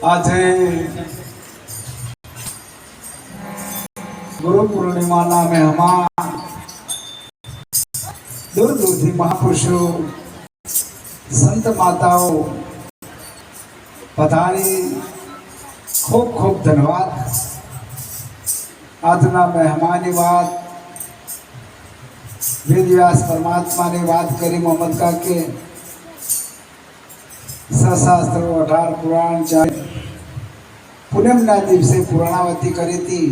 આજે ગુરુ પૂર્ણિમાના મહેમાન દૂર દૂરથી મહાપુરુષો સંત માતાઓ પધારી ખૂબ ખૂબ ધન્યવાદ. આજના મહેમાનની વાત વેદવ્યાસ પરમાત્માની વાત કરી મોહમ્મદ કાકે સશાસ્ત્રો 18 પુરાણ પૂનમના દિવસે પુરાણાવતી કરી હતી.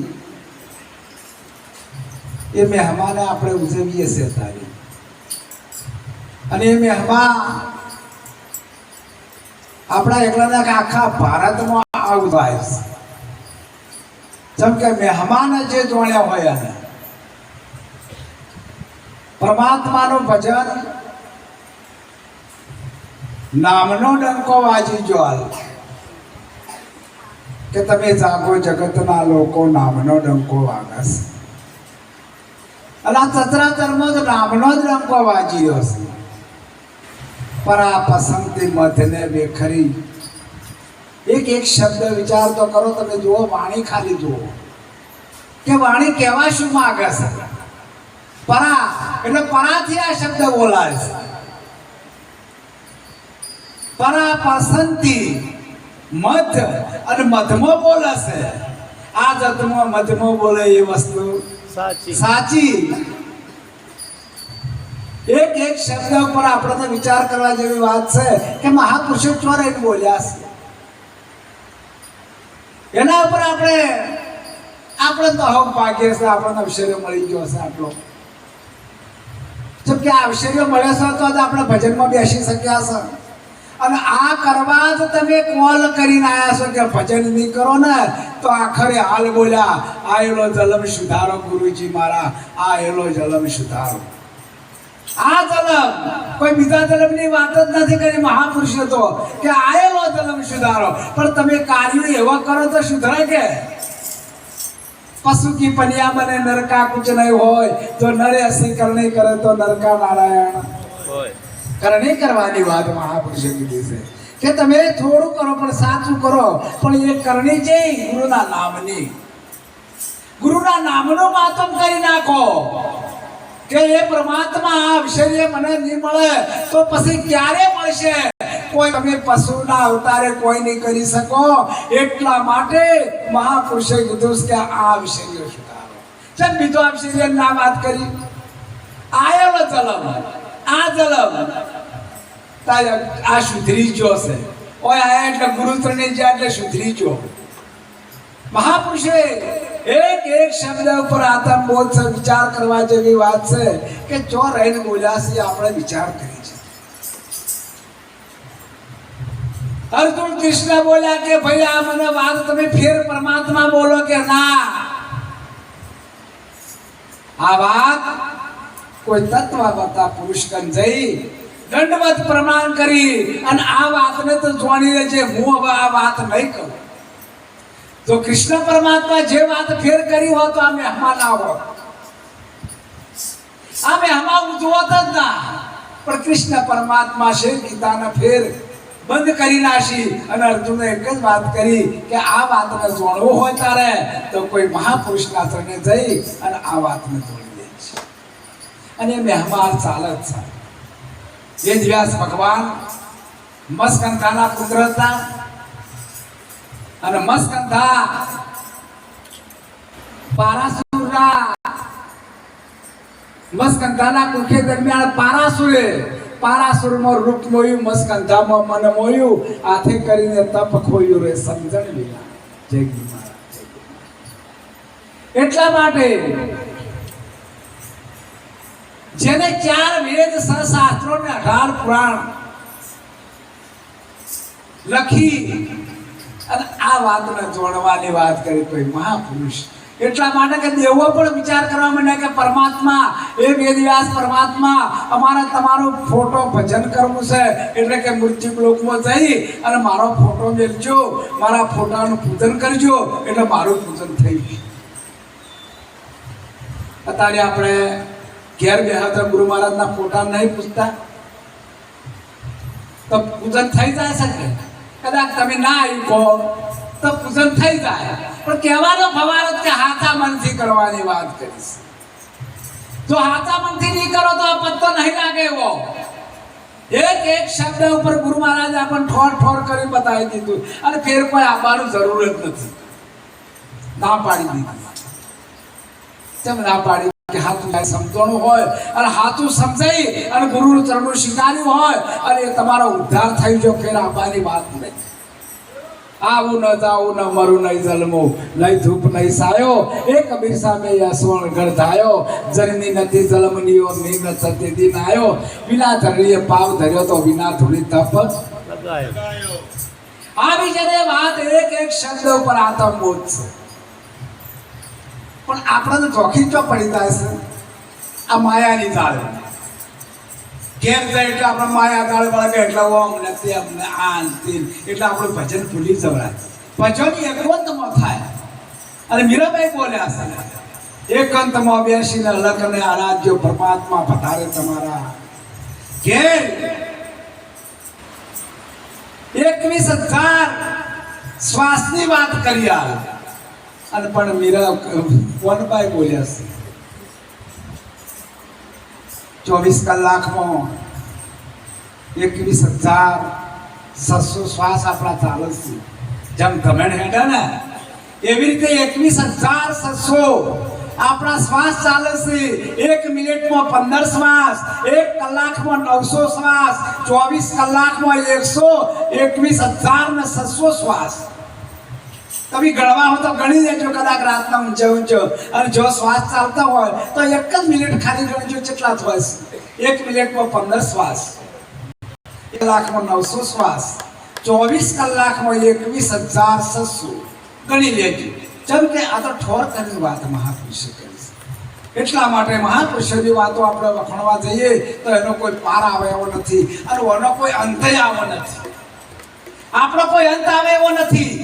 એ મહેમાને આપણે ઉજવીએ છીએ તારી અને એ મહેમાન આપણા એકલાના આખા ભારતમાં આવું થાય છે. જેમ કે મહેમાન જે જોણ્યા હોય એને પરમાત્માનું ભજન નામનો ડંકો વાજી જોલ કે તમે જાગો જગતના લોકો નામનો ડંકો વાગસ અને આ ચરાચરમાં જ નામનો જ ડંકો વાજીયો છે. પરા પસંદથી મધને બેખરી એક એક શબ્દ વિચાર તો કરો. તમે જુઓ વાણી ખાલી જુઓ કે વાણી કહેવા શું માંગે છે. પરા એટલે પરાથી આ શબ્દ બોલાય છે. પરા પસંદથી મધ અને મધમાં બોલે છે. આ જતમાં મધમાં બોલે એ વસ્તુ સાચી. એક એક શબ્દ ઉપર આપણે વિચાર કરવા જેવી વાત છે કે મહાપુરુષો ચોરે બોલ્યા છે. એના ઉપર આપણે તો હક ભાગ્ય છે. આપણને અવસર્ય મળી ગયો છે આટલો. જેમ કે આ અવસર્ય મળે છે તો આપણે ભજનમાં બેસી શક્યા છે. અને આ કરવા જ તમે કોલ કરીને આવ્યા છો કે ભજન નહીં કરો ને તો આખરે હાલ બોલ્યા આયેલો જલમ સુધારો ગુરુજી મારા, આયેલો જલમ સુધારો. આ જલમ કોઈ બીજા જલમની વાત જ નથી કરી મહાપુરુષો તો કે આયેલો જલમ સુધારો. પણ તમે કાર્યો એવા કરો તો સુધરે કે પશુ કી પનિયા બને નરકા કુછ નહીં હોય તો નરે અસી કરણી કરે તો નરકા નારાયણ હોય. કરણી કરવાની વાત મહાપુરુષે કીધી છે કે તમે થોડું કરો પણ સાચું કરો. પણ એ કરણી છે ગુરુના નામની. ગુરુના નામનો માતમ કરી નાખો કે એ પરમાત્મા આ અવસર્ય મને નહીં મળે તો પછી ક્યારે મળશે. કોઈ તમે પશુના અવતારે કોઈ નહીં કરી શકો. એટલા માટે મહાપુરુષે કીધું કે આ અવસર્ય સુધારો. ચલ બીજો અવસર્ય ના વાત કરી આયેલો જલમ. આ જલમ આ સુધરી ગયો છે. ઓય આયા એટલે ગુરુ ત્રણે જ્યાં એટલે સુધરી ગયો. મહાપુરુષે એક એક શબ્દ ઉપર આત્મબોધ છે. વિચાર કરવા જેવી વાત છે કે ચો રહીને બોલ્યા છે આપણે વિચાર કરી છે. અર્જુન કૃષ્ણ બોલ્યા કે ભાઈ આ મને વાત તમે ફેર પરમાત્મા બોલો કે ના. આ વાત કોઈ તત્વતા પુરુષ કન જઈ દંડવત પ્રમાણ કરી અને આ વાતને તો જોણી લેજે હું હવે આ વાત નહીં કરું. તો કૃષ્ણ પરમાત્મા જે વાત ફેર કરી હોત તો આ મહેમાન આવો આ મહેમાન ઉજવત જ ના. પણ કૃષ્ણ પરમાત્મા છે ગીતાના ફેર બંધ કરી નાખી અને અર્જુને એક જ વાત કરી કે આ વાતને જોડવું હોય તારે તો કોઈ મહાપુરુષના શરણે જઈ અને આ વાતને જોડી દે છે. અને મહેમાન ચાલે જ છે. વેદવ્યાસ ભગવાન મસ્કંધાના પુત્ર હતા અને મસ્કંધા મસ્કંધાના કુખે દરમિયાન પારાસુરમાં રૂપ મોયું, મસ્કંધામાં મન મોયું, હાથે કરીને તપ ખોયું રે સમજણ વિના. જય ગુરુ મહારાજ. એટલા માટે જેને 4 વેદ શાસ્ત્રો ને 18 પુરાણ લખી અને આ વાતને જોડવાની વાત કરી કોઈ મહાપુરુષ. એટલા માટે કે દેવો પણ વિચાર કરવા માંડ્યા કે પરમાત્મા એ વેદવ્યાસ પરમાત્મા અમારે તમારો ફોટો ભજન કરવું છે એટલે કે મૃત્યુ લોકમાં જઈ અને મારો ફોટો મેલજો, મારા ફોટાનું પૂજન કરજો એટલે મારું પૂજન થઈ ગયું. અત્યારે આપણે ઘેર બેહતા ગુરુ મહારાજના ફોટા નહીં પૂછતા તો પૂજન થઈ જાય છે કે કદાચ તમે ના આવી કહો તો પૂજન થઈ જાય, પણ કહેવાનો ફવારો કે હાથા મનથી કરવાની વાત કરીશ. જો હાથા મનથી નહીં કરો તો આ પત્તો નહીં લાગે. એવો એક એક શબ્દ ઉપર ગુરુ મહારાજ આપણને ઠોર ઠોર કરી બતાવી દીધું, અને ફેર કોઈ આવવાનું જરૂર જ નથી. ના પાડી દીધી. કેમ ના પાડી? કે હાથું સમજણું હોય અને હાથું સમજાઈ અને ગુરુનું ચરણું સ્વીકાર્યું હોય અને એ તમારો ઉદ્ધાર થઈ જો, ફેર આવવાની વાત નહીં. આવું ન જાવું ન મરું નહીં જન્મો, નહીં ધૂપ નહીં સાયો, એ કબીર સામે યશવણ ગળધાયો, જનની નથી જલમનીઓ નીન સતી દિન આયો, વિના ધરણીએ પાવ ધર્યો તો વિના ધૂળી તપ લગાયો. આવી જને વાત એક એક શબ્દ ઉપર આત્મબોધ છે. પણ આપણે ચોખી ચો પડી જાય છે આ માયાની જાળ. ઘેર જાય એટલે આપણે માયા જાળ વળગે એટલે ઓમ નથી અમને આનતી એટલે આપણું ભજન ભૂલી જવાય. ભજન એકાંતમાં થાય. અને મીરાબાઈ બોલ્યા છે એકાંતમાં બેસીને અલખને આરાધ્યો પરમાત્મા પધારે તમારા ઘેર. 21,000 શ્વાસની વાત કરી આ. અને પણ મીરા કોનબાઈ બોલ્યા છે 24 કલાકમાં 21,600 શ્વાસ આપણા ચાલે છે. જેમ ધમેણ હેડે ને એવી રીતે 21,600 આપણા શ્વાસ ચાલે છે. 1 મિનિટમાં 15 શ્વાસ, 1 કલાકમાં 900 શ્વાસ, 24 કલાકમાં 121,600 શ્વાસ. તમે ગણવા હો તો ગણી લેજો, કદાચ રાતના ઊંચે ઊંચો. અને જો શ્વાસ ચાલતા હોય તો 1 જ મિનિટ ખાલી ગણજો કેટલા શ્વાસ. 1 મિનિટમાં 15 શ્વાસ, 1 કલાકમાં 900 શ્વાસ, 24 કલાકમાં 21,600 ગણી લેજો. જેમ કે આ તો ઠોર કરી વાત મહાપુરુષે કરી છે. એટલા માટે મહાપુરુષોની વાતો આપણે વખણવા જઈએ તો એનો કોઈ પાર આવે એવો નથી, અને એનો કોઈ અંત આવે નથી. આપણો કોઈ અંત આવે એવો નથી.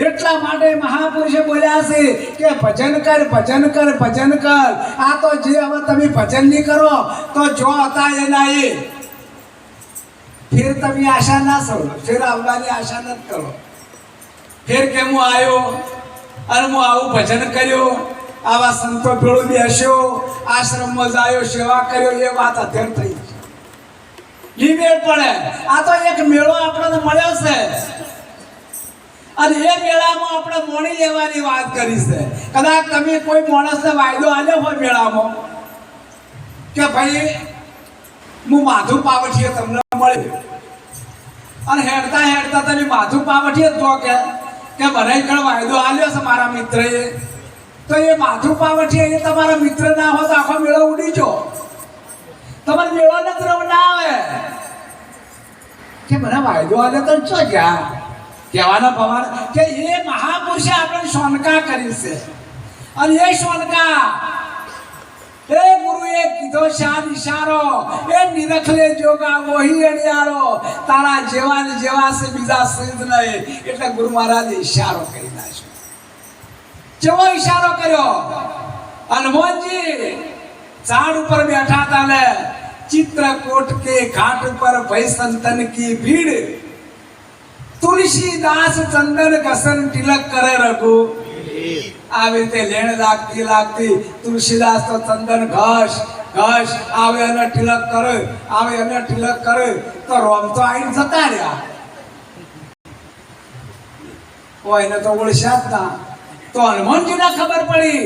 એટલા માટે મહાપુરુષે બોલ્યા છે કે ભજન કર, ભજન કર, ભજન કર. આ તો જે હવે તમે ભજન નહીં કરો તો જો હતા એના એ ફેર તમે આશા ના કરો, ફેર આવવાની આશા ન કરો. ફેર કે હું આવ્યો અને હું આવું ભજન કર્યો, આવા સંતો ભેળું બેસ્યો, આશ્રમમાં જાયો, સેવા કર્યો, એ વાત અધેર થઈ છે. લીમેળ પડે. આ તો એક મેળો આપણને મળ્યો છે અને એ મેળામાં આપણે મોણી લેવાની વાત કરી છે. કદાચ તમે કોઈ માણસને વાયદો આલ્યો હોય મેળામાં કે ભાઈ હું માધુ પાવઠીએ તમને મળ્યો, અને હેડતા હેડતા તમે માધુ પાવઠીએ તો કે મને કણ વાયદો આલ્યો છે મારા મિત્રએ, તો એ માધુ પાવઠીએ એ તમારા મિત્ર ના હોય તો આખો મેળો ઉડી જો. તમારે મેળો નજર ના આવે કે મને વાયદો આલ્યો તો ચો ગયા. કહેવાનો પવાર કે એ મહાપુરુષે આપણે શોનકા કરી છે. અને એ શોનકા એ ગુરુએ કીધો શાન ઈશારો, એ નિરખલે જોગા વહી અણિયારો, તારા જેવા ને જેવા છે બીજા સિદ્ધ નહીં. એટલે ગુરુ મહારાજે ઈશારો કરી નાખ્યો. જેવો ઈશારો કર્યો, હનુમાનજી ઝાડ ઉપર બેઠા હતા ને ચિત્રકૂટ કે ઘાટ પર ભય સંતન કી ભીડ, તુલસીદાસ ચંદન ઘસન તિલક કરે રઘુ. આવી રીતે લેણ લાગતી લાગતી તુલસીદાસ તો ચંદન ઘસ ઘસ આવે અને તિલક કરે, આવે અને તિલક કરે તો રોમ તો આઈને જતા રહ્યા. કોઈને તો ઓળખ્યા જ ના. તો હનુમાનજીને ખબર પડી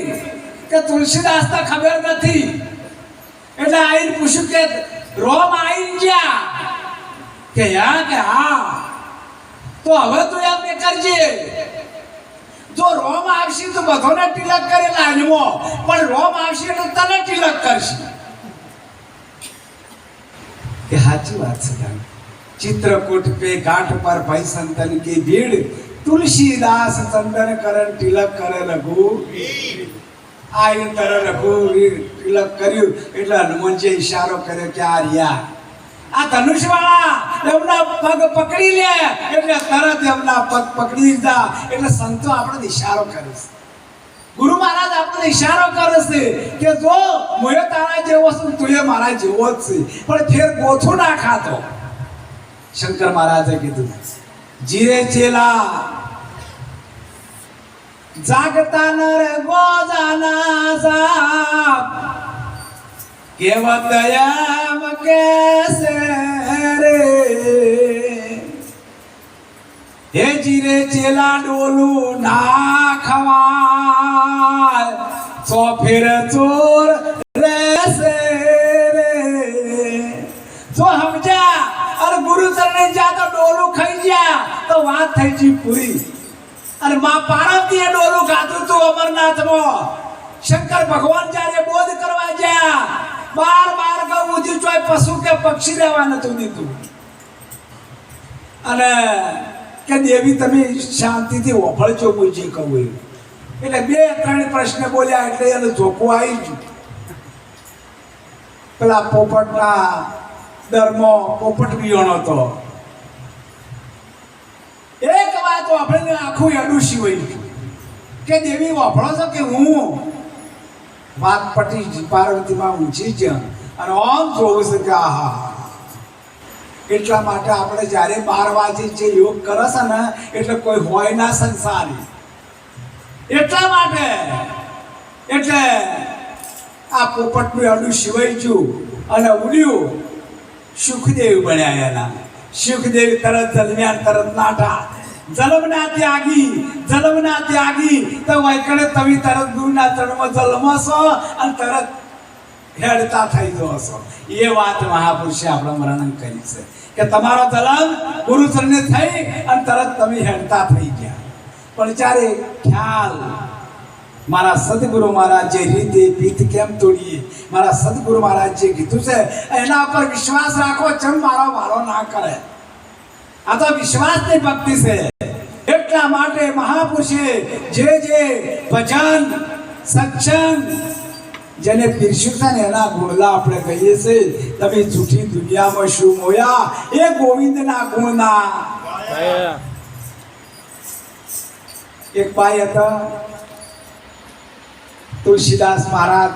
કે તુલસીદાસ તો ખબર નથી. એટલે આઈને પૂછ્યું કે રોમ આઈને ગયા કે હા. તો હવે તું એમ કરજે, જો રોમ આવશે તો બધાને તિલક કરે લાજમાં, પણ રોમ આવશે તો તને તિલક કરશે. એ સાચી વાત છે. ચિત્રકૂટ पे घाट पर भय संतन की भीड़, तुलसीदास चंदन करण તિલક કરે રઘુ. આઈ તર રઘુ તિલક કર્યું એટલે હનુમાનજી ઈશારો કર્યો કે આ રહ્યા આ ધનુષવાળા એમના પગ પકડી લે એટલે તરત એમના પગ પકડી લીધા. એટલે સંતો આપણને ઈશારો કરે છે, ગુરુ મહારાજ આપણને ઈશારો કરે છે કે જો હું તારા જેવો છું, તું મારા જેવો જ છે, પણ ફેર ગોથું ના ખાતો. શંકર મહારાજે કીધું જીરે ચેલા જાગતા નર ગોજાના સાપ કેવત એમ કેસે રે હે જીરે ચેલા ડોલું ના ખવાય સો ફેર ચોર રહેશે રે જો સમજ્યા અને ગુરુ ચરણે જા તો ડોલું ખાઈ ગયા તો વાત થઈ જી પૂરી અને માં પાર્વતીએ ડોલું ખાધું તું અમરનાથમાં શંકર ભગવાન જ્યારે બોધ કરવા ગયા બાર ગૌ ઉધી ચોય પશુ કે પક્ષી રહેવા નતું દીધું અને કે દેવી તમે શાંતિથી ઓફળજો હું જે કહું એવું એટલે 2-3 પ્રશ્ન બોલ્યા એટલે એને ધોકું આવી ગયું પેલા પોપટના દરમાં પોપટ વિયોણો હતો એક વાત આપણે આખું અડુસી હોય કે દેવી વાપરો છો કે હું વાત પટી પાર્વતીમાં ઊંચી જ અને આમ જોવું છે કે આહા એટલા માટે આપણે જ્યારે 12 વાગે જે યોગ કરે છે ને એટલે કોઈ હોય ના સંસારી એટલા માટે એટલે આ પોપટનું અડું સિવાય ગયું અને ઉડ્યું સુખદેવ બન્યા એના સુખદેવ તરત જલમ્યા તરત નાઠા જલમના ત્યાગી તો વૈકણે તમે તરત ગુરુના ચરણમાં જલમશો અને તરત હેડતા થઈ જશો એ વાત મહાપુરુષે આપણે વર્ણન કરી છે કે તમારો જલમ ગુરુ ચરણે થઈ અને તરત તમે હેડતા થઈ ગયા પણ જ્યારે ખ્યાલ મારા સદગુરુ મહારાજ જે રીતે પીત કેમ તોડીએ મારા સદગુરુ મહારાજ જે કીધું છે એના પર વિશ્વાસ રાખો ચમ મારો વારો ના કરે આ તો વિશ્વાસની ભક્તિ છે એટલા માટે મહાપુરુષે જે ભજન સત્સંગ જેને પીરસ્યું છે ને એના ગુણલા આપણે કહીએ છીએ તમે જૂઠી દુનિયામાં શું મોયા એ ગોવિંદના ગુણના એક ભાઈ હતા તુલસીદાસ મહારાજ